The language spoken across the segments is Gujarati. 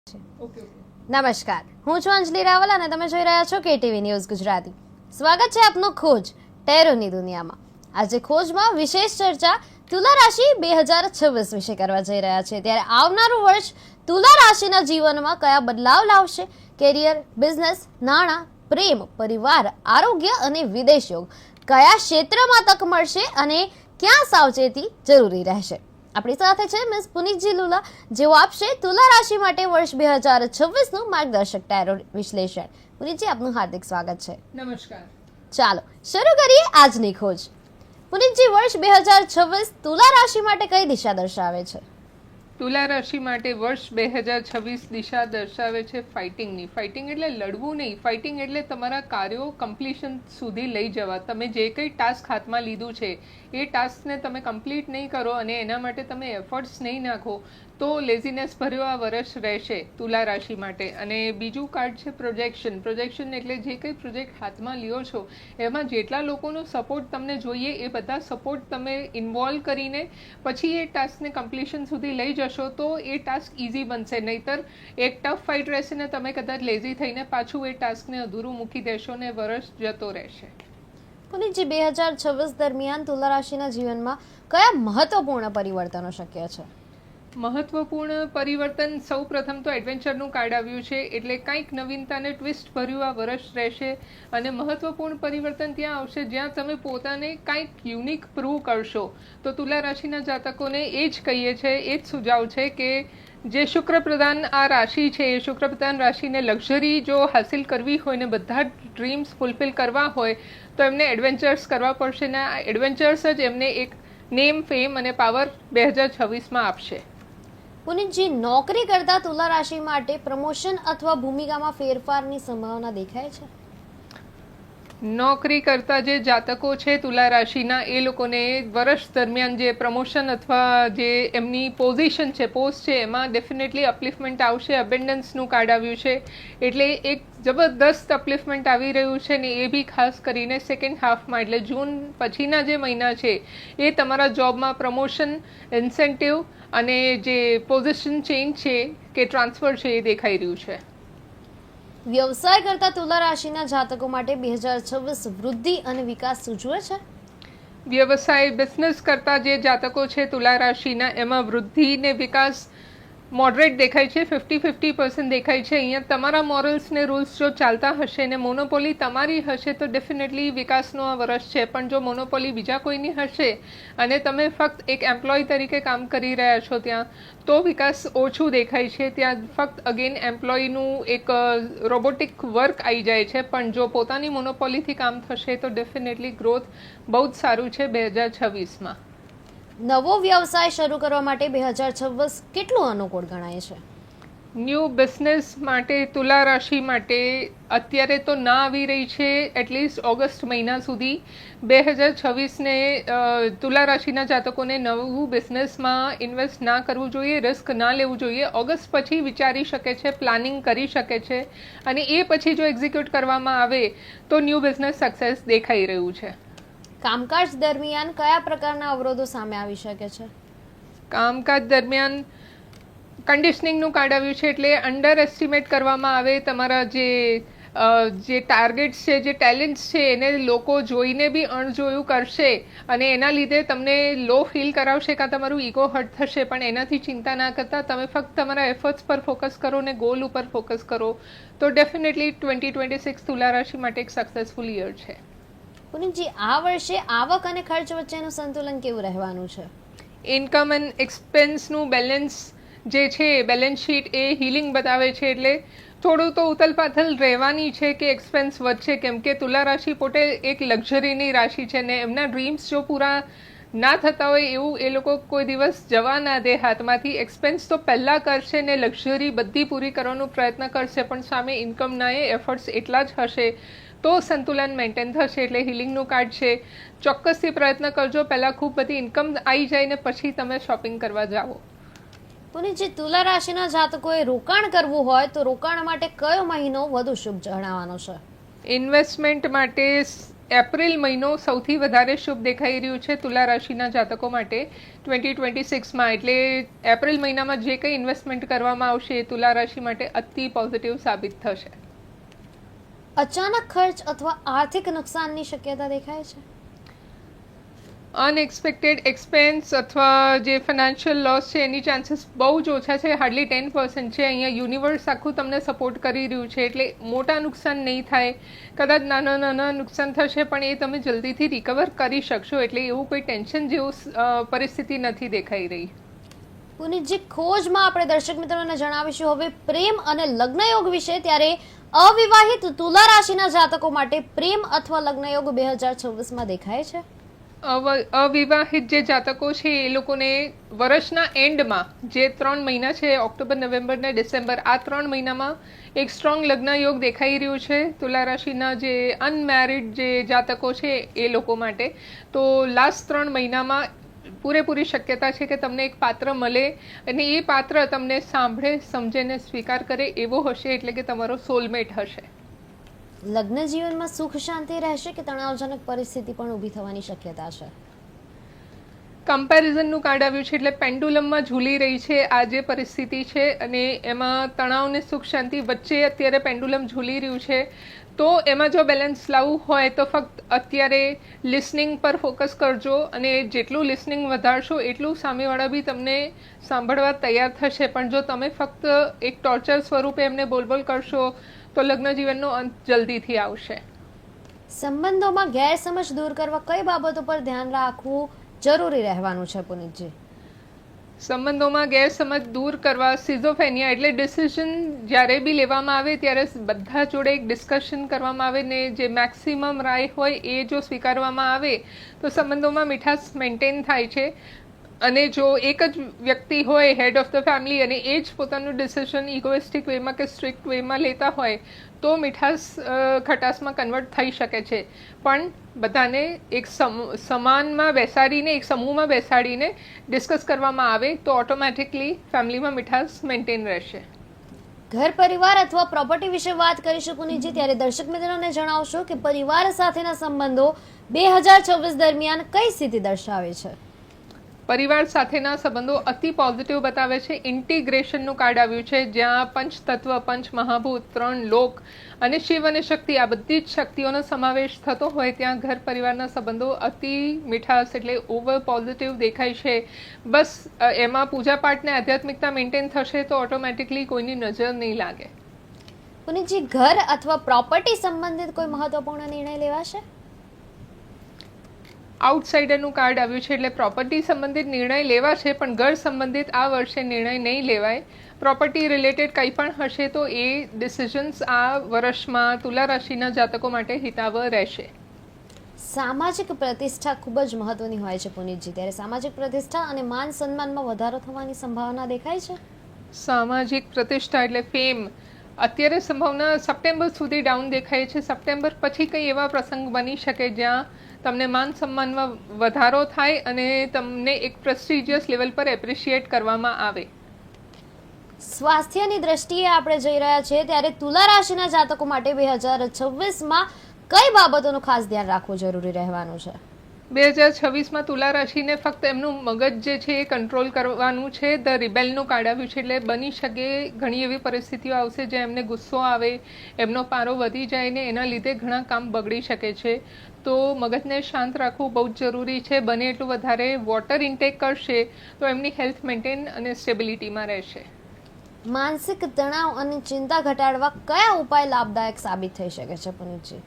નમસ્કાર, હું છું અંજલિ રાવલ અને તમે જોઈ રહ્યા છો કેટીવી ન્યૂઝ ગુજરાતી. સ્વાગત છે આપનું ખોજ ટેરોની દુનિયામાં. આજે ખોજમાં વિશેષ ચર્ચા તુલા રાશિ 2026 વિશે કરવા જઈ રહ્યા છે. ત્યારે આવનારું વર્ષ તુલા રાશિના જીવનમાં કયા બદલાવ લાવશે? કેરિયર, બિઝનેસ, નાણાં, પ્રેમ, પરિવાર, આરોગ્ય અને વિદેશ યોગ. કયા ક્ષેત્રમાં તક મળશે અને ક્યાં સાવચેતી જરૂરી રહેશે? આપણી સાથે છે મિસ પુનિતજી લુલા, જેઓ આપશે તુલા રાશિ માટે વર્ષ 2026નું માર્ગદર્શક ટેરો વિશ્લેષણ. પુનિતજી, આપનું હાર્દિક સ્વાગત છે. નમસ્કાર. ચાલો શરૂ કરીએ આજની ખોજ. પુનિતજી, વર્ષ 2026 તુલા રાશિ માટે કઈ દિશા દર્શાવે છે? તુલા રાશિ માટે વર્ષ 2026 દિશા દર્શાવે છે ફાઇટિંગની. ફાઇટિંગ એટલે લડવું નહીં, ફાઇટિંગ એટલે તમારા કાર્યો કમ્પ્લીશન સુધી લઈ જવા. તમે જે કંઈ ટાસ્ક હાથમાં લીધું છે એ ટાસ્કને તમે કમ્પ્લીટ નહીં કરો અને એના માટે તમે એફર્ટ્સ નહીં નાખો તો લેઝીનેસ ભર્યો આ વર્ષ રહેશે તુલા રાશિ માટે. અને બીજું કાર્ડ છે પ્રોજેક્શન. પ્રોજેક્શન એટલે જે કંઈ પ્રોજેક્ટ હાથમાં લ્યો છો એમાં જેટલા લોકોનો સપોર્ટ તમને જોઈએ એ બધા સપોર્ટ તમે ઇન્વોલ્વ કરીને પછી એ ટાસ્કને કમ્પ્લીશન સુધી લઈ જશો તો એ ટાસ્ક ઇઝી બનશે. નહીતર એક ટફ ફાઇટ રહેશે ને તમે કદાચ લેઝી થઈને પાછું એ ટાસ્કને અધૂરું મૂકી દેશો ને વર્ષ જતો રહેશે. પુનિતજી, 2026 દરમિયાન તુલા રાશિના જીવનમાં કયા મહત્વપૂર્ણ પરિવર્તનો શક્ય છે? મહત્વપૂર્ણ પરિવર્તન, સૌ પ્રથમ તો એડવેન્ચરનું કાર્ડ આવ્યું છે એટલે કંઈક નવીનતાને ટ્વિસ્ટ ભર્યું આ વર્ષ રહેશે. અને મહત્વપૂર્ણ પરિવર્તન ત્યાં આવશે જ્યાં તમે પોતાને કંઈક યુનિક પ્રૂવ કરશો. તો તુલા રાશિના જાતકોને એ જ કહીએ છીએ, એ જ સુઝાવ છે કે જે શુક્ર પ્રધાન આ રાશિ છે એ શુક્ર પ્રધાન રાશિને લક્ઝરી જો હાસિલ કરવી હોય ને બધા ડ્રીમ્સ ફૂલફિલ કરવા હોય તો એમને એડવેન્ચર્સ કરવા પડશે ને આ એડવેન્ચર્સ જ એમને એક નેમ, ફેમ અને પાવર 2026માં આપશે. પુનિતજી, નોકરી કરતા તુલા રાશિ માટે પ્રમોશન અથવા ભૂમિકામાં ફેરફારની સંભાવના દેખાય છે? નોકરી કરતા જે જાતકો છે તુલા રાશિના એ લોકોને વર્ષ દરમિયાન જે પ્રમોશન અથવા જે એમની પોઝિશન છે, પોસ્ટ છે એમાં ડેફિનેટલી અપલિફમેન્ટ આવશે. અબેન્ડન્સનું કાર્ડ આવ્યું છે એટલે એક જબરદસ્ત અપલિફમેન્ટ આવી રહ્યું છે ને એ બી ખાસ કરીને સેકન્ડ હાફમાં એટલે જૂન પછીના જે મહિના છે એ તમારા જોબમાં પ્રમોશન, ઇન્સેન્ટિવ અને જે પોઝિશન ચેન્જ છે કે ટ્રાન્સફર છે એ દેખાઈ રહ્યું છે. વ્યવસાય કરતા તુલા રાશિના જાતકો માટે 2026 વૃદ્ધિ અને વિકાસ સૂચવે છે? વ્યવસાય, બિઝનેસ કરતા જે જાતકો છે તુલા રાશિના એમાં વૃદ્ધિ ને વિકાસ મોડરેટ દેખાય છે. 50-50% દેખાય છે. અહીંયા તમારા મોરલ્સ ને રૂલ્સ જો ચાલતા હશે ને મોનોપોલી તમારી હશે તો ડેફિનેટલી વિકાસનો આ વર્ષ છે. પણ જો મોનોપોલી બીજા કોઈની હશે અને તમે ફક્ત એક એમ્પ્લોય તરીકે કામ કરી રહ્યા છો ત્યાં તો વિકાસ ઓછું દેખાય છે. ત્યાં ફક્ત અગેન એમ્પ્લોયનું એક રોબોટિક વર્ક આવી જાય છે. પણ જો પોતાની મોનોપોલીથી કામ થશે તો ડેફિનેટલી ગ્રોથ બહુ જ સારું છે 2026માં. નવો વ્યવસાય શરૂ કરવા માટે 2026 કેટલું અનુકૂળ ગણાય છે? ન્યૂ બિઝનેસ માટે તુલા રાશિ માટે અત્યારે તો ના આવી રહી છે એટલીસ્ટ ઓગસ્ટ મહિના સુધી. 2026ને તુલા રાશિના જાતકોને નવું બિઝનેસમાં ઇન્વેસ્ટ ના કરવું જોઈએ, રિસ્ક ના લેવું જોઈએ. ઓગસ્ટ પછી વિચારી શકે છે, પ્લાનિંગ કરી શકે છે અને એ પછી જો એક્ઝિક્યુટ કરવામાં આવે તો ન્યૂ બિઝનેસ સક્સેસ દેખાઈ રહ્યું છે. કામકાજ દરમિયાન કયા પ્રકારના અવરોધો સામે આવી શકે છે? કામકાજ દરમિયાન કન્ડિશનિંગનું કાર્ડ આવ્યું છે એટલે અંડર એસ્ટિમેટ કરવામાં આવે તમારા જે ટાર્ગેટ્સ છે, જે ટેલેન્ટ્સ છે એને લોકો જોઈને બી અણજોયું કરશે અને એના લીધે તમને લો ફીલ કરાવશે કાં તમારું ઈગો હર્ટ થશે. પણ એનાથી ચિંતા ના કરતા તમે ફક્ત તમારા એફર્ટ્સ પર ફોકસ કરો ને ગોલ ઉપર ફોકસ કરો તો ડેફિનેટલી 2026 તુલા રાશિ માટે એક સક્સેસફુલ યર છે. પુનિતજી, આ વર્ષે આવક અને ખર્ચ વચ્ચેનું સંતુલન કેવું રહેવાનું છે? ઇન્કમ એન્ડ એક્સપેન્સનું બેલેન્સ જે છે બેલેન્સ શીટ એ હીલિંગ બતાવે છે એટલે થોડું તો ઉથલપાથલ રહેવાની છે કે એક્સપેન્સ વધશે. કેમ કે તુલા રાશિ પોતે એક લક્ઝરીની રાશિ છે ને એમના ડ્રીમ્સ જો પૂરા ના થતા હોય એવું એ લોકો કોઈ દિવસ જવા ના દે હાથમાંથી. એક્સપેન્સ તો પહેલાં કરશે ને લક્ઝરી બધી પૂરી કરવાનો પ્રયત્ન કરશે પણ સામે ઇન્કમના એ એફર્ટ્સ એટલા જ હશે તો સંતુલન મેન્ટેન થશે. એટલે હિલિંગનું કાર્ડ છે. ચોક્કસથી પ્રયત્ન કરજો પહેલાં ખૂબ બધી ઇન્કમ આવી જાય ને પછી તમે શોપિંગ કરવા જાઓ. પુનિતજી, તુલા રાશિના જાતકોએ રોકાણ કરવું હોય તો રોકાણ માટે કયો મહિનો વધુ શુભ જણાવવાનો છે? ઇન્વેસ્ટમેન્ટ માટે એપ્રિલ મહિનો સૌથી વધારે શુભ દેખાઈ રહ્યું છે તુલા રાશિના જાતકો માટે 2026માં. એટલે એપ્રિલ મહિનામાં જે કંઈ ઇન્વેસ્ટમેન્ટ કરવામાં આવશે એ તુલા રાશિ માટે અતિ પોઝિટિવ સાબિત થશે. અચાનક ખર્ચ અથવા આર્થિક નુકસાનની શક્યતા દેખાય છે. અનએક્સપેક્ટેડ એક્સપેન્સ અથવા જે ફાઇનાન્શિયલ લોસ છે એની ચાન્સીસ બહુ જ ઓછા છે, હાર્ડલી 10% છે. અહીંયા યુનિવર્સ આખું તમને સપોર્ટ કરી રહ્યું છે, એટલે મોટા નુકસાન નહીં થાય. કદાચ નાના નુકસાન થશે પણ એ તમે જલ્દીથી રિકવર કરી શકશો, એટલે એવું કોઈ ટેન્શન જેવું પરિસ્થિતિ નથી દેખાઈ રહી. પુનિતજી, ખોજમાં આપણે દર્શક મિત્રોને જણાવીશું હવે પ્રેમ અને લગ્ન યોગ વિશે. ત્યારે અવિવાહિત તુલા રાશિના જાતકો માટે પ્રેમ અથવા લગ્ન યોગ 2026માં દેખાય છે. અવિવાહિત જે જાતકો છે એ લોકોને વર્ષના એન્ડમાં જે 3 મહિના છે, ઓક્ટોબર, નવેમ્બર ને ડિસેમ્બર, આ 3 મહિનામાં એક સ્ટ્રોંગ લગ્ન યોગ દેખાઈ રહ્યું છે તુલા રાશિના જે અનમેરિડ જે જાતકો છે એ લોકો માટે. તો લાસ્ટ 3 મહિનામાં પૂરેપૂરી શક્યતા છે કે તમને એક પાત્ર મળે અને એ પાત્ર તમને સાંભળે, સમજે ને સ્વીકાર કરે એવો હશે, એટલે કે તમારો સોલમેટ હશે. લગ્ન જીવનમાં સુખ શાંતિ રહેશે કે તણાવજનક પરિસ્થિતિ પણ ઊભી થવાની શક્યતા છે. કમ્પેરિઝનનું કાર્ડ આવ્યું છે, એટલે પેન્ડુલમમાં ઝૂલી રહી છે આ જે પરિસ્થિતિ છે, અને એમાં તણાવ ને સુખ શાંતિ વચ્ચે અત્યારે પેન્ડુલમ ઝૂલી રહ્યું છે. તો એમાં જો બેલેન્સ લાવવું હોય તો ફક્ત અત્યારે લિસનિંગ પર ફોકસ કરજો, અને જેટલું લિસનિંગ વધારશો એટલું સામેવાળા બી તમને સાંભળવા તૈયાર થશે. પણ જો તમે ફક્ત એક ટોર્ચર સ્વરૂપે એમને બોલબોલ કરશો તો લગ્ન જીવનનો અંત જલ્દીથી આવશે. સંબંધોમાં ગેરસમજ દૂર કરવા કઈ બાબતો પર ધ્યાન રાખવું જરૂરી રહેવાનું છે પુનિતજી? સંબંધોમાં ગેરસમજ દૂર કરવા સિઝોફેનિયા એટલે ડિસિઝન જ્યારે બી લેવામાં આવે ત્યારે બધા જોડે એક ડિસ્કશન કરવામાં આવે ને જે મેક્સિમમ રાય હોય એ જો સ્વીકારવામાં આવે તો સંબંધોમાં મીઠાશ મેન્ટેન થાય છે. અને જો એક જ વ્યક્તિ હોય હેડ ઓફ ધ ફેમિલી અને એ જ પોતાનું ડિસિઝન ઇગોઇસ્ટિક વેમાં કે સ્ટ્રિક્ટ વેમાં લેતા હોય તો મીઠાશ ખટાશમાં કન્વર્ટ થઈ શકે છે. પણ બધાને એક સમાનમાં બેસાડીને, એક સમૂહમાં બેસાડીને ડિસ્કસ કરવામાં આવે તો ઓટોમેટિકલી ફેમિલીમાં મીઠાશ મેન્ટેન રહેશે. ઘર પરિવાર અથવા પ્રોપર્ટી વિશે વાત કરીશું પુનિતજી. ત્યારે દર્શક મિત્રોને જણાવશો કે પરિવાર સાથેના સંબંધો 2026 દરમિયાન કઈ સ્થિતિ દર્શાવે છે. પરિવાર સાથેના સંબંધો અતિ પોઝિટિવ બતાવે છે. ઇન્ટિગ્રેશનનું કાર્ડ આવ્યું છે, જ્યાં પંચ તત્વ, પંચ મહાભૂત, 3 લોક અને શિવ અને શક્તિ, આ બધી જ શક્તિઓનો સમાવેશ થતો હોય ત્યાં ઘર પરિવારના સંબંધો અતિ મીઠાશ એટલે ઓવર પોઝિટિવ દેખાય છે. બસ એમાં પૂજાપાઠ ને આધ્યાત્મિકતા મેન્ટેન થશે તો ઓટોમેટિકલી કોઈની નજર નહીં લાગે. પુનિતજી, ઘર અથવા પ્રોપર્ટી સંબંધિત કોઈ મહત્વપૂર્ણ નિર્ણય લેવાશે? આઉટસાઇડરનું કાર્ડ આવ્યું છે, એટલે પ્રોપર્ટી સંબંધિત નિર્ણય લેવાશે પણ ઘર સંબંધિત આ વર્ષે નિર્ણય નહીં લેવાય. પ્રોપર્ટી રિલેટેડ કંઈ પણ હશે તો એ ડિસિઝન્સ આ વર્ષમાં તુલા રાશિના જાતકો માટે હિતાવહ રહેશે. સામાજિક પ્રતિષ્ઠા ખૂબ જ મહત્વની હોય છે પુનિતજી. ત્યારે સામાજિક પ્રતિષ્ઠા અને માન સન્માનમાં વધારો થવાની સંભાવના દેખાય છે. સામાજિક પ્રતિષ્ઠા એટલે ફેમ અત્યારે સંભાવના સપ્ટેમ્બર સુધી ડાઉન દેખાય છે. સપ્ટેમ્બર પછી કંઈ એવા પ્રસંગ બની શકે જ્યાં તમને માન સન્માનમાં વધારો થાય અને તમને એક પ્રેસ્ટિજિયસ લેવલ પર એપ્રિશિએટ કરવામાં આવે. સ્વાસ્થ્યની દ્રષ્ટિએ આપણે જઈ રહ્યા છીએ ત્યારે તુલા રાશિના જાતકો માટે 2026માં કઈ બાબતોનું ખાસ ધ્યાન રાખવું જરૂરી રહેવાનું છે? 2026માં તુલા રાશિને ફક્ત એમનું મગજ જે છે એ કંટ્રોલ કરવાનું છે. ધ રિબેલનું કાર્ડ આવ્યું છે, એટલે બની શકે ઘણી એવી પરિસ્થિતિઓ આવશે જ્યાં એમને ગુસ્સો આવે, એમનો પારો વધી જાય ને એના લીધે ઘણા કામ બગડી શકે છે. તો મગજને શાંત રાખવું બહુ જ જરૂરી છે. બને એટલું વધારે વોટર ઇન્ટેક કરશે તો એમની હેલ્થ મેન્ટેન અને સ્ટેબિલિટીમાં રહેશે. માનસિક તણાવ અને ચિંતા ઘટાડવા કયા ઉપાય લાભદાયક સાબિત થઈ શકે છે પુનિતજી?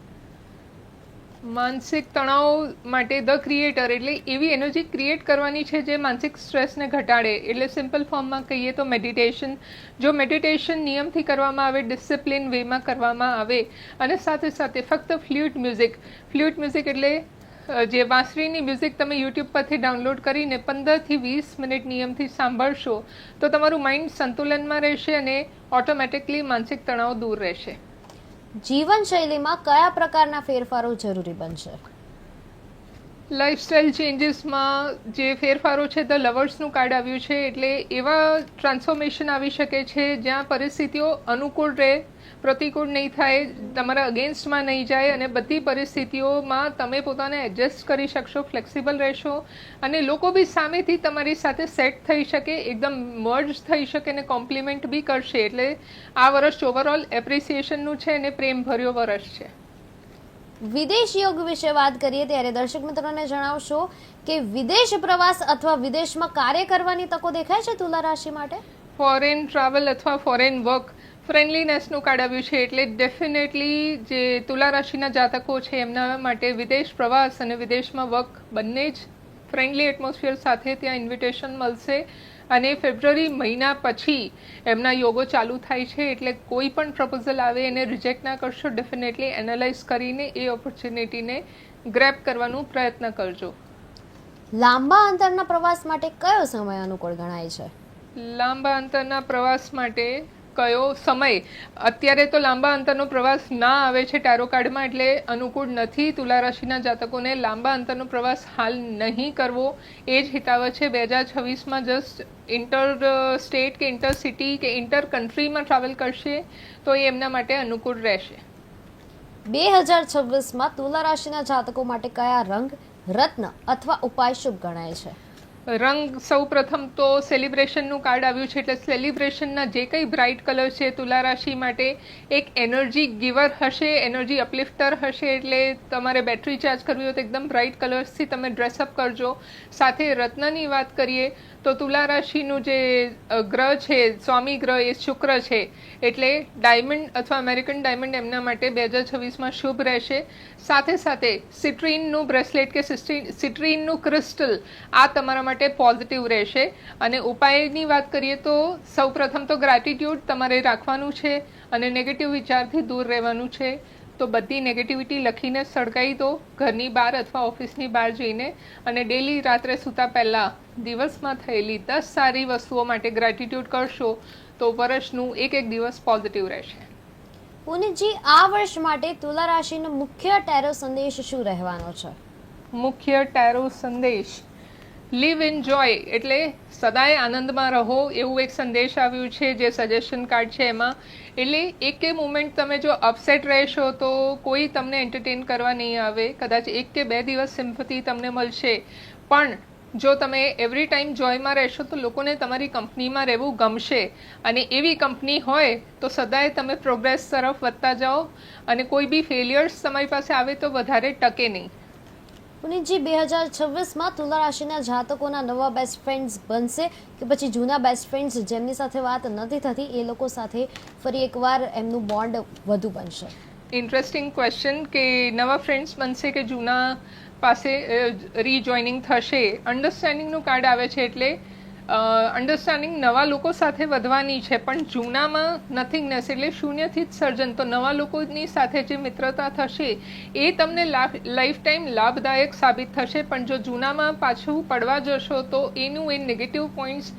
માનસિક તણાવ માટે ધ ક્રિએટર એટલે એવી એનર્જી ક્રિએટ કરવાની છે જે માનસિક સ્ટ્રેસને ઘટાડે. એટલે સિમ્પલ ફોર્મમાં કહીએ તો મેડિટેશન. જો મેડિટેશન નિયમથી કરવામાં આવે, ડિસિપ્લિન વેમાં કરવામાં આવે અને સાથે સાથે ફક્ત ફ્લ્યુટ મ્યુઝિક એટલે જે વાંસળીની મ્યુઝિક તમે યુટ્યુબ પરથી ડાઉનલોડ કરીને 15 થી 20 મિનિટ નિયમથી સાંભળશો તો તમારું માઇન્ડ સંતુલનમાં રહેશે અને ઓટોમેટિકલી માનસિક તણાવ દૂર રહેશે. જીવનશૈલીમાં કયા પ્રકારના ફેરફારો જરૂરી બનશે? લાઇફસ્ટાઇલ ચેન્જીસમાં જે ફેરફારો છે ધ લવર્સનું કાર્ડ આવ્યું છે, એટલે એવા ટ્રાન્સફોર્મેશન આવી શકે છે જ્યાં પરિસ્થિતિઓ અનુકૂળ રહે, પ્રતિકૂળ નહીં થાય, તમારા અગેન્સ્ટમાં નહીં જાય અને બધી પરિસ્થિતિઓમાં તમે પોતાને એડજસ્ટ કરી શકશો, ફ્લેક્સિબલ રહેશો અને લોકો બી સામેથી તમારી સાથે સેટ થઈ શકે, એકદમ મર્જ થઈ શકે અને કોમ્પ્લિમેન્ટ બી કરશે. એટલે આ વર્ષ ઓવરઓલ એપ્રિસિએશનનું છે અને પ્રેમભર્યો વર્ષ છે. વિદેશ યોગ વિશે વાત કરીએ ત્યારે દર્શક મિત્રોને જણાવશો કે વિદેશ પ્રવાસ અથવા વિદેશમાં કાર્ય કરવાની તકો દેખાય છે તુલા રાશિ માટે. ફોરેન ટ્રાવેલ અથવા ફોરેન વર્ક ફ્રેન્ડલીનેસનું કાર્ડ આવ્યું છે, એટલે ડેફિનેટલી જે તુલા રાશિના જાતકો છે એમના માટે વિદેશ પ્રવાસ અને વિદેશમાં વર્ક બંને જ ફ્રેન્ડલી એટમોસ્ફિયર સાથે ત્યાં ઇન્વિટેશન મળશે અને ફેબ્રુઆરી મહિના પછી એમના યોગો ચાલુ થાય છે. એટલે કોઈ પણ પ્રપોઝલ આવે એને રિજેક્ટ ના કરશો, ડેફિનેટલી એનાલાઇઝ કરીને એ ઓપોર્ચ્યુનિટીને ગ્રેબ કરવાનો પ્રયત્ન કરજો. લાંબા અંતરના પ્રવાસ માટે કયો સમય અનુકૂળ ગણાય છે? લાંબા અંતરના પ્રવાસ માટે કયો સમય? અત્યારે તો લાંબા અંતરનો પ્રવાસ ના આવે છે ટારો કાર્ડમાં, એટલે અનુકૂળ નથી. તુલા રાશિના જાતકોને લાંબા અંતરનો પ્રવાસ હાલ નહીં કરવો એ જ હિતાવહ છે. 2026માં જસ્ટ ઇન્ટર સ્ટેટ કે ઇન્ટર સિટી કે ઇન્ટર કન્ટ્રીમાં ટ્રાવેલ કરશે તો એ એમના માટે અનુકૂળ રહેશે. 2026માં તુલા રાશિના જાતકો માટે કયા રંગ, રત્ન અથવા ઉપાય શુભ ગણાય છે? રંગ સૌ પ્રથમ તો સેલિબ્રેશનનું કાર્ડ આવ્યું છે, એટલે સેલિબ્રેશનના જે કંઈ બ્રાઇટ કલર છે તુલા રાશિ માટે એક એનર્જી ગિવર હશે, એનર્જી અપલિફ્ટર હશે. એટલે તમારે બેટરી ચાર્જ કરવી હોય તો એકદમ બ્રાઇટ કલર્સથી તમે ડ્રેસઅપ કરજો. સાથે રત્નની વાત કરીએ તો તુલા રાશિનું જે ગ્રહ છે, સ્વામી ગ્રહ એ શુક્ર છે, એટલે ડાયમંડ અથવા અમેરિકન ડાયમંડ એમના માટે 2026માં શુભ રહેશે. સાથે સાથે સિટ્રીનનું બ્રેસલેટ કે સિટ્રીનનું ક્રિસ્ટલ આ તમારા માટે પોઝિટિવ રહેશે. અને ઉપાયની વાત કરીએ તો સૌપ્રથમ તો ગ્રેટિટ્યૂડ તમારે રાખવાનું છે અને નેગેટિવ વિચારથી દૂર રહેવાનું છે. તો બધી નેગેટિવિટી લખીને સળગાવી દો ઘરની બહાર અથવા ઓફિસની બહાર જઈને, અને ડેલી રાત્રે સૂતા પહેલાં દિવસમાં થયેલી 10 સારી વસ્તુઓ માટે ગ્રેટિટ્યૂડ કરશો તો વર્ષનું એક દિવસ પોઝિટિવ રહેશે. પુનિતજી, આ વર્ષ માટે તુલા રાશિનો મુખ્ય ટેરો સંદેશ શું રહેવાનો છે? મુખ્ય ટેરો સંદેશ લિવ ઇન જોય, એટલે સદાય આનંદમાં રહો એવું એક સંદેશ આવ્યું છે જે સજેશન કાર્ડ છે એમાં. એટલે એક કે મુમેન્ટ તમે જો અપસેટ રહેશો તો કોઈ તમને એન્ટરટેન કરવા નહીં આવે, કદાચ 1 કે 2 દિવસ સિમ્પથી તમને મળશે, પણ જો તમે એવરી ટાઈમ જોયમાં રહેશો તો લોકોને તમારી કંપનીમાં રહેવું ગમશે અને એવી કંપની હોય તો સદાય તમે પ્રોગ્રેસ તરફ વધતા જાઓ અને કોઈ બી ફેલિયર્સ તમારી પાસે આવે તો વધારે ટકે નહીં. પુનિતજી, 2026માં તુલા રાશિના જાતકોના નવા બેસ્ટ ફ્રેન્ડ્સ બનશે કે પછી જૂના બેસ્ટ ફ્રેન્ડ્સ જેમની સાથે વાત નથી થતી એ લોકો સાથે ફરી એકવાર એમનું બોન્ડ વધુ બનશે? ઇન્ટરેસ્ટિંગ ક્વેશ્ચન કે નવા ફ્રેન્ડ્સ બનશે કે જૂના પાસે રીજોઇનિંગ થશે. અન્ડરસ્ટેન્ડિંગનું કાર્ડ આવે છે, એટલે અન્ડરસ્ટેન્ડિંગ નવા લોકો સાથે વધવાની છે, પણ જૂનામાં નથિંગનેસ એટલે શૂન્યથી જ સર્જન. તો નવા લોકોની સાથે જે મિત્રતા થશે એ તમને લાઈફ ટાઈમ લાભદાયક સાબિત થશે, પણ જો જૂનામાં પાછું પડવા જશો તો એનું એ નેગેટિવ પોઈન્ટ્સ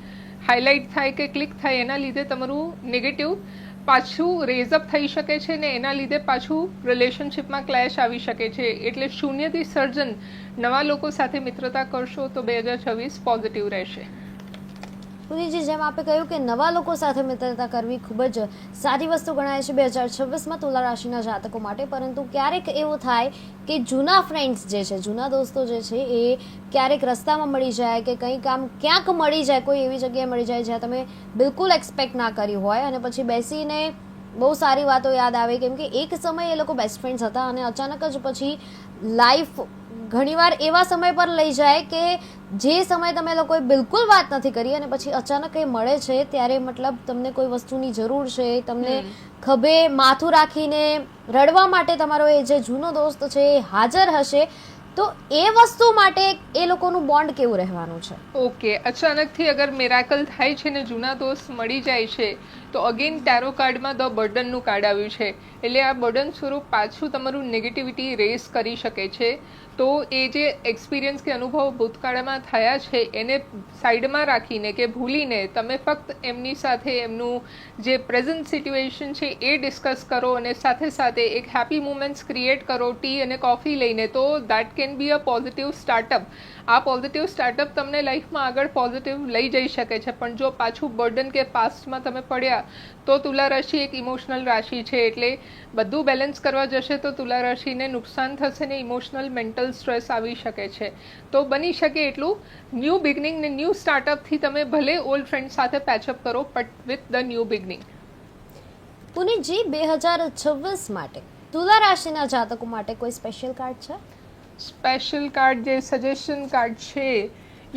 હાઇલાઇટ થાય કે ક્લિક થાય એના લીધે તમારું નેગેટિવ પાછું રેઝઅપ થઈ શકે છે ને એના લીધે પાછું રિલેશનશિપમાં ક્લેશ આવી શકે છે. એટલે શૂન્યથી સર્જન નવા લોકો સાથે મિત્રતા કરશો તો 2026 પોઝિટિવ રહેશે. પુનિતજી, જેમ આપે કહ્યું કે નવા લોકો સાથે મિત્રતા કરવી ખૂબ જ સારી વસ્તુ ગણાય છે 2026માં તુલા રાશિના જાતકો માટે, પરંતુ ક્યારેક એવું થાય કે જૂના ફ્રેન્ડ્સ જે છે, જૂના દોસ્તો જે છે એ ક્યારેક રસ્તામાં મળી જાય કે કંઈ કામ ક્યાંક મળી જાય, કોઈ એવી જગ્યાએ મળી જાય જ્યાં તમે બિલકુલ એક્સપેક્ટ ના કર્યું હોય અને પછી બેસીને બહુ સારી વાતો યાદ આવે, કેમ કે એક સમયે એ લોકો બેસ્ટ ફ્રેન્ડ્સ હતા અને અચાનક જ પછી લાઈફ ઘણીવાર એવા સમય પર લઈ જાય કે જે સમય તમે લોકોએ બિલકુલ વાત નથી કરી અને પછી અચાનક એ મળે છે ત્યારે મતલબ તમને કોઈ વસ્તુની જરૂર છે, તમને ખભે માથું રાખીને રડવા માટે તમારો એ જે જૂનો દોસ્ત છે એ હાજર હશે, તો એ વસ્તુ માટે એ લોકોનું બોન્ડ કેવું રહેવાનું છે? ઓકે, અચાનકથી અગર મિરાકલ થાય છે ને જૂના દોસ્ત મળી જાય છે તો અગેન ટેરો કાર્ડમાં ધ બર્ડનનું કાર્ડ આવ્યું છે, એટલે આ બર્ડન સ્વરૂપ પાછું તમારું નેગેટિવિટી રેસ કરી શકે છે. તો એ જે એક્સપિરિયન્સ કે અનુભવ ભૂતકાળમાં થયા છે એને સાઈડમાં રાખીને કે ભૂલીને તમે ફક્ત એમની સાથે એમનું જે પ્રેઝન્ટ સિચ્યુએશન છે એ ડિસ્કસ કરો અને સાથે સાથે એક હેપી મુમેન્ટ્સ ક્રિએટ કરો ટી અને કોફી લઈને. તો that can be a positive startup. આ પોઝિટિવ સ્ટાર્ટઅપ તમને લાઈફમાં આગળ પોઝિટિવ લઈ જઈ શકે છે. પણ જો પાછું બર્ડન કે પાસ્ટમાં તમે પડ્યા તો તુલા રાશિ એક ઇમોશનલ રાશિ છે, એટલે બધું બેલેન્સ કરવા જશે તો તુલા રાશિને નુકસાન થશે ને ઇમોશનલ મેન્ટલ સ્ટ્રેસ આવી શકે છે. તો બની શકે એટલું ન્યૂ બિગનિંગ ને ન્યૂ સ્ટાર્ટઅપથી તમે ભલે ઓલ્ડ ફ્રેન્ડ સાથે પેચઅપ કરો but with the new beginning. Punitji 2026 માટે તુલા રાશિના જાતકો માટે કોઈ સ્પેશિયલ કાર્ડ છે? સ્પેશિયલ કાર્ડ જે સજેશન કાર્ડ છે,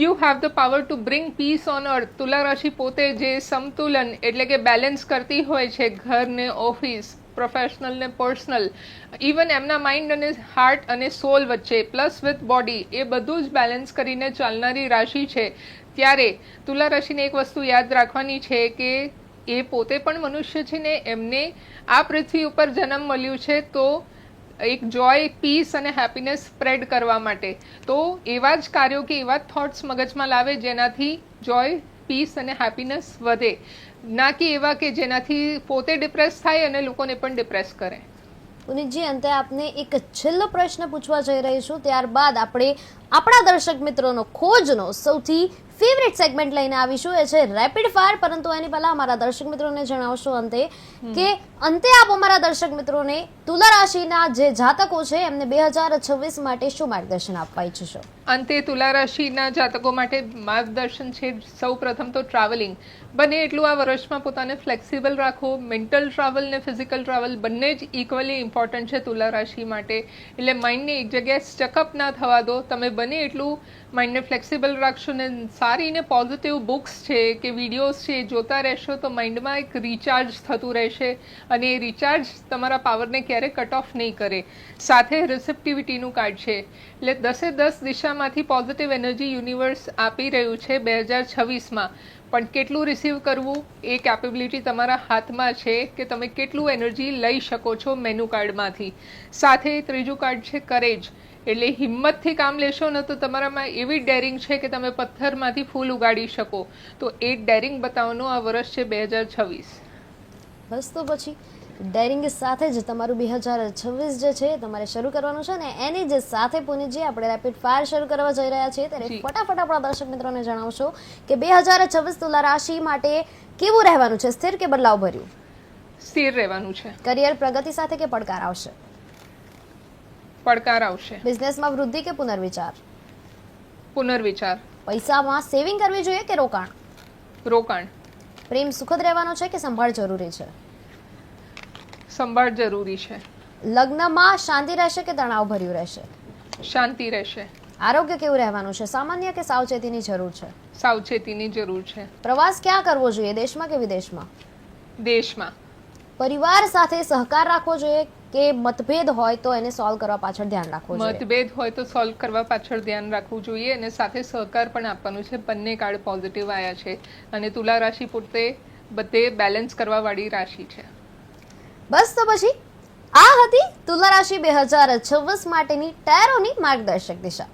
you have the power to bring peace on earth. તુલા રાશિ પોતે જે સમતુલન એટલે કે બેલેન્સ કરતી હોય છે ઘર ને ઓફિસ, પ્રોફેશનલ ને પર્સનલ, ઇવન એમના માઇન્ડ અને હાર્ટ અને સોલ વચ્ચે પ્લસ વિથ બોડી, એ બધું જ બેલેન્સ કરીને ચાલનારી રાશિ છે. ત્યારે તુલા રાશિને એક વસ્તુ યાદ રાખવાની છે કે એ પોતે પણ મનુષ્ય છે ને એમને આ પૃથ્વી ઉપર જન્મ મળ્યું છે તો એક જોય, પીસ અને હેપીનેસ સ્પ્રેડ કરવા માટે. તો એવા જ કાર્યો કે એવા જ થોટ્સ મગજમાં લાવે જેનાથી જોય, પીસ અને હેપીનેસ વધે, ના કે એવા કે જેનાથી પોતે ડિપ્રેસ થાય અને લોકોને પણ ડિપ્રેસ કરે. પુનીતજી, અંતે આપને એક છેલ્લો પ્રશ્ન પૂછવા જઈ રહી છું, ત્યારબાદ આપણે આપણા દર્શક મિત્રોનો ખોજનો સૌથી ફેવરેટ સેગમેન્ટ લઈને આવીશું, એ છે રેપિડ ફાયર. પરંતુ એની પહેલા અમારા દર્શક મિત્રોને જણાવશો અંતે આપ અમારા દર્શક મિત્રોને તુલા રાશિના જે જાતકો છે એમને 2026 માટે શું માર્ગદર્શન આપવા ઈચ્છશો? અંતે તુલા રાશિના જાતકો માટે માર્ગદર્શન છે સૌ પ્રથમ તો ટ્રાવેલિંગ. બને એટલું આ વર્ષમાં પોતાને ફ્લેક્સિબલ રાખો. મેન્ટલ ટ્રાવેલ ને ફિઝિકલ ટ્રાવેલ બંને જ ઇક્વલી ઇમ્પોર્ટન્ટ છે તુલા રાશિ માટે. એટલે માઇન્ડને એક જગ્યાએ સ્ટકઅપ ના થવા દો. તમે બને એટલું માઇન્ડને ફ્લેક્સિબલ રાખશો ને સારી ને પોઝિટિવ બુક્સ છે કે વિડીયોઝ છે જોતા રહેશો તો માઇન્ડમાં એક રિચાર્જ થતું રહેશે અને એ રિચાર્જ તમારા પાવરને ક્યારે કટ ઓફ નહીં કરે. સાથે રિસેપ્ટિવિટીનું કાર્ડ છે, એટલે 10 દિશામાંથી પોઝિટિવ એનર્જી યુનિવર્સ આપી રહ્યું છે 2026માં. પણ કેટલું રિસીવ કરવું એ કેપેબિલિટી તમારા હાથમાં છે કે તમે કેટલું એનર્જી લઈ શકો છો મેનુ કાર્ડમાંથી. સાથે ત્રીજું કાર્ડ છે કરેજ, એટલે હિંમતથી કામ લેશો ને તો તમારામાં એવી ડેરિંગ છે કે તમે પથ્થરમાંથી ફૂલ ઉગાડી શકો. તો એ ડેરિંગ બતાવવાનો આ વર્ષ છે 2026. બસ તો પછી ડેરિંગ સાથે જ તમારું 2026 જે છે તમારે શરૂ કરવાનું છે ને એની જે સાથે પુનીતજી આપણે રેપિડ ફાયર શરૂ કરવા જઈ રહ્યા છીએ, ત્યારે ફટાફટ આપણા દર્શક મિત્રોને જણાવશો કે 2026 તુલા રાશિ માટે કેવું રહેવાનું છે? સ્થિર કે બદલાવ ભર્યું? સ્થિર રહેવાનું છે. કરિયર પ્રગતિ સાથે કે પડકાર આવશે? પડકાર આવશે. બિઝનેસમાં વૃદ્ધિ કે પુનર્વિચાર? પુનર્વિચાર. પૈસામાં સેવિંગ કરવી જોઈએ કે રોકાણ? રોકાણ. પ્રેમ સુખદ રહેવાનો છે કે સંભાળ જરૂરી છે? સંભાળ જરૂરી છે. લગ્નમાં શાંતિ રહેશે કે તણાવ ભર્યું રહેશે? શાંતિ રહેશે. આરોગ્ય કેવું રહેવાનું છે? સામાન્ય કે સાવચેતીની જરૂર છે? સાવચેતીની જરૂર છે. પ્રવાસ ક્યાં કરવો જોઈએ, દેશમાં કે વિદેશમાં? દેશમાં. પરિવાર સાથે સહકાર રાખવો જોઈએ કે મતભેદ હોય તો એને સોલ્વ કરવા પાછળ ધ્યાન રાખવું જોઈએ? મતભેદ હોય તો સોલ્વ કરવા પાછળ ધ્યાન રાખવું જોઈએ અને સાથે સહકાર પણ આપવાનું છે. બંને કાર્ડ પોઝિટિવ આવ્યા છે અને તુલા રાશિ પોતે બધે બેલેન્સ કરવા વાળી રાશિ છે. બસ તો પછી આ હતી તુલા રાશિ 2026 માટેની ટેરોની માર્ગદર્શક દિશા.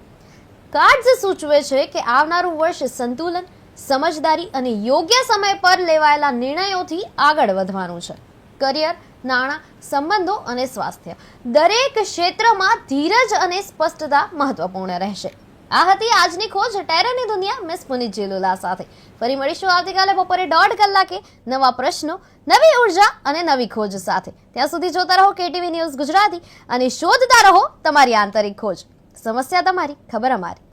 કાર્ડ્સ સૂચવે છે કે આવનારું વર્ષ સંતુલન, સમજદારી અને યોગ્ય સમય પર લેવાયેલા નિર્ણયોથી આગળ વધવાનું છે. કરિયર, નાણાં, સંબંધો અને સ્વાસ્થ્ય દરેક ક્ષેત્રમાં ધીરજ અને સ્પષ્ટતા મહત્વપૂર્ણ રહેશે. આ હતી આજની ખોજ ટેરોની દુનિયા મિસ પુનીતજી લુલા સાથે. ફરી મળીશું આવતીકાલે બપોરે 1:30 કલાકે નવા પ્રશ્નો, નવી ઉર્જા અને નવી ખોજ સાથે. ત્યાં સુધી જોતા રહો KTV ન્યૂઝ ગુજરાતી અને શોધતા રહો તમારી આંતરિક ખોજ. સમસ્યા તમારી, ખબર અમારી.